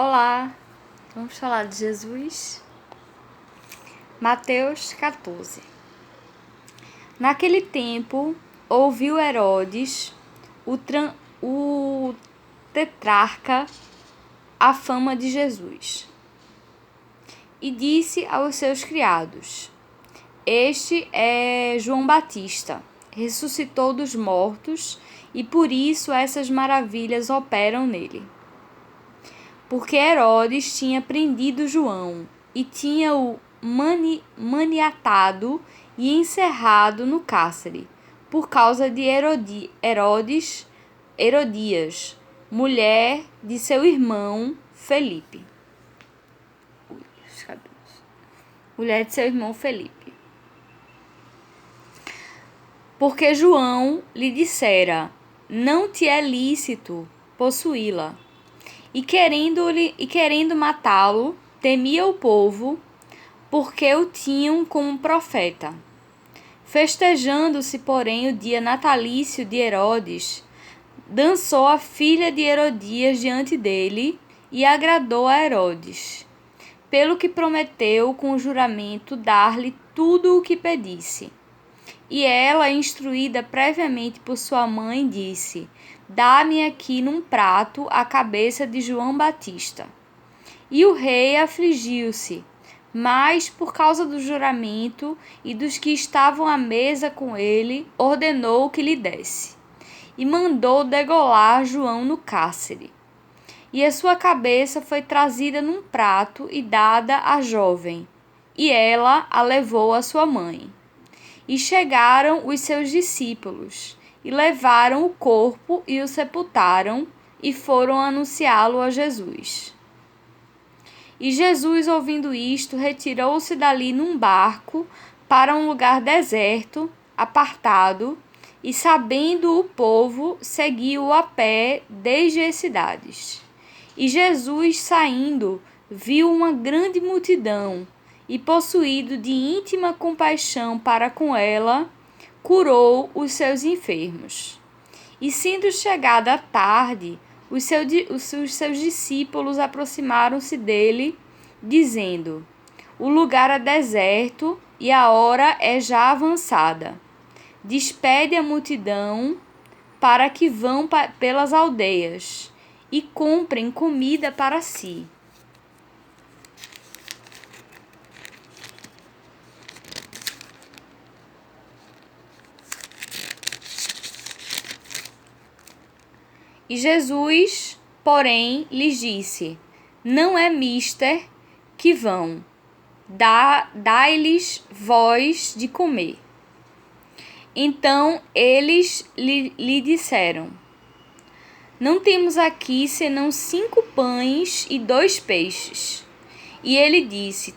Olá, vamos falar de Jesus. Mateus 14. Naquele tempo, ouviu Herodes, o tetrarca, a fama de Jesus. E disse aos seus criados: Este é João Batista, ressuscitou dos mortos, e por isso essas maravilhas operam nele. Porque Herodes tinha prendido João e tinha-o maniatado e encerrado no cárcere, por causa de Herodias, mulher de seu irmão Felipe. Mulher de seu irmão Felipe. Porque João lhe dissera: não te é lícito possuí-la. E querendo matá-lo, temia o povo, porque o tinham como profeta. Festejando-se, porém, o dia natalício de Herodes, dançou a filha de Herodias diante dele e agradou a Herodes, pelo que prometeu com juramento dar-lhe tudo o que pedisse. E ela, instruída previamente por sua mãe, disse: dá-me aqui num prato a cabeça de João Batista. E o rei afligiu-se, mas, por causa do juramento e dos que estavam à mesa com ele, ordenou que lhe desse. E mandou degolar João no cárcere. E a sua cabeça foi trazida num prato e dada à jovem, e ela a levou à sua mãe. E chegaram os seus discípulos, e levaram o corpo e o sepultaram, e foram anunciá-lo a Jesus. E Jesus, ouvindo isto, retirou-se dali num barco para um lugar deserto, apartado, e sabendo o povo, seguiu-o a pé desde as cidades. E Jesus, saindo, viu uma grande multidão, e possuído de íntima compaixão para com ela, curou os seus enfermos. E sendo chegada a tarde, os seus discípulos aproximaram-se dele, dizendo: o lugar é deserto e a hora é já avançada. Despede a multidão para que vão pelas aldeias e comprem comida para si. E Jesus, porém, lhes disse: não é mister que vão, dai-lhes vós de comer. Então eles lhe disseram: não temos aqui senão 5 pães e 2 peixes. E ele disse: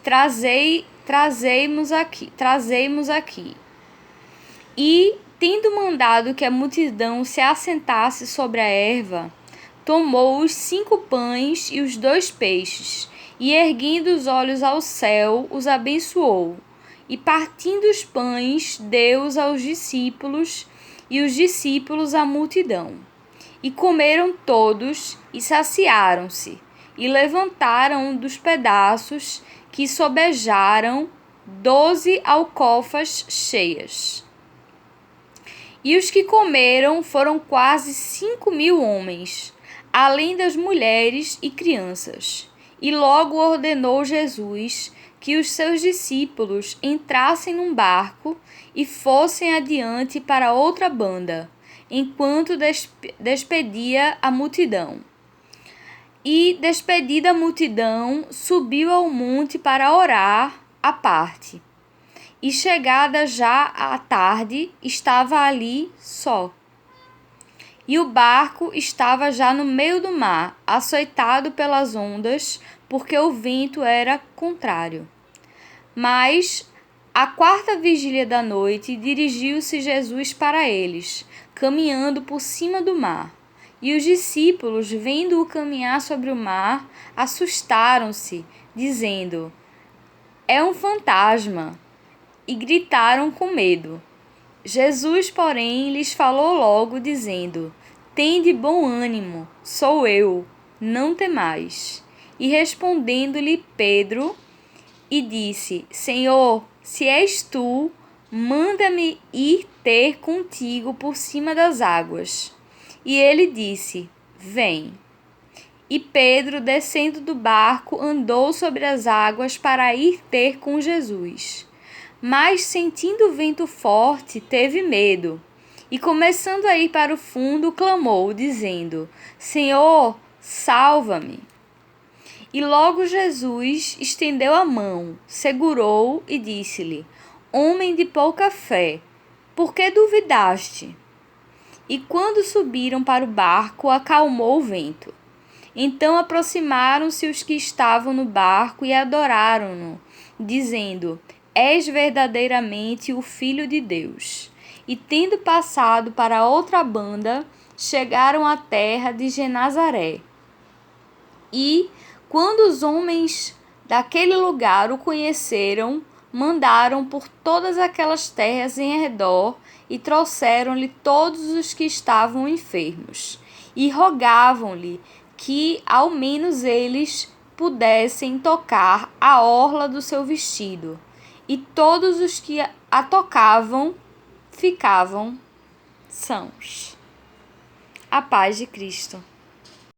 trazei-mos aqui. E, tendo mandado que a multidão se assentasse sobre a erva, tomou os 5 pães e os 2 peixes, e erguendo os olhos ao céu, os abençoou. E partindo os pães, deu-os aos discípulos, e os discípulos à multidão. E comeram todos, e saciaram-se, e levantaram dos pedaços que sobejaram 12 alcofas cheias. E os que comeram foram quase 5.000 homens, além das mulheres e crianças. E logo ordenou Jesus que os seus discípulos entrassem num barco e fossem adiante para outra banda, enquanto despedia a multidão. E, despedida a multidão, subiu ao monte para orar à parte. E chegada já a tarde, estava ali só. E o barco estava já no meio do mar, açoitado pelas ondas, porque o vento era contrário. Mas, à 4ª vigília da noite, dirigiu-se Jesus para eles, caminhando por cima do mar. E os discípulos, vendo-o caminhar sobre o mar, assustaram-se, dizendo: é um fantasma. E gritaram com medo. Jesus, porém, lhes falou logo, dizendo: tende bom ânimo, sou eu, não temais. E respondendo-lhe Pedro, e disse: Senhor, se és tu, manda-me ir ter contigo por cima das águas. E ele disse: Vem. E Pedro, descendo do barco, andou sobre as águas para ir ter com Jesus. Mas, sentindo o vento forte, teve medo. E, começando a ir para o fundo, clamou, dizendo: Senhor, salva-me. E logo Jesus estendeu a mão, segurou e disse-lhe: Homem de pouca fé, por que duvidaste? E quando subiram para o barco, acalmou o vento. Então aproximaram-se os que estavam no barco e adoraram-no, dizendo: És verdadeiramente o Filho de Deus. E tendo passado para a outra banda, chegaram à terra de Genazaré. E, quando os homens daquele lugar o conheceram, mandaram por todas aquelas terras em redor e trouxeram-lhe todos os que estavam enfermos. E rogavam-lhe que ao menos eles pudessem tocar a orla do seu vestido. E todos os que a tocavam ficavam sãos. A paz de Cristo.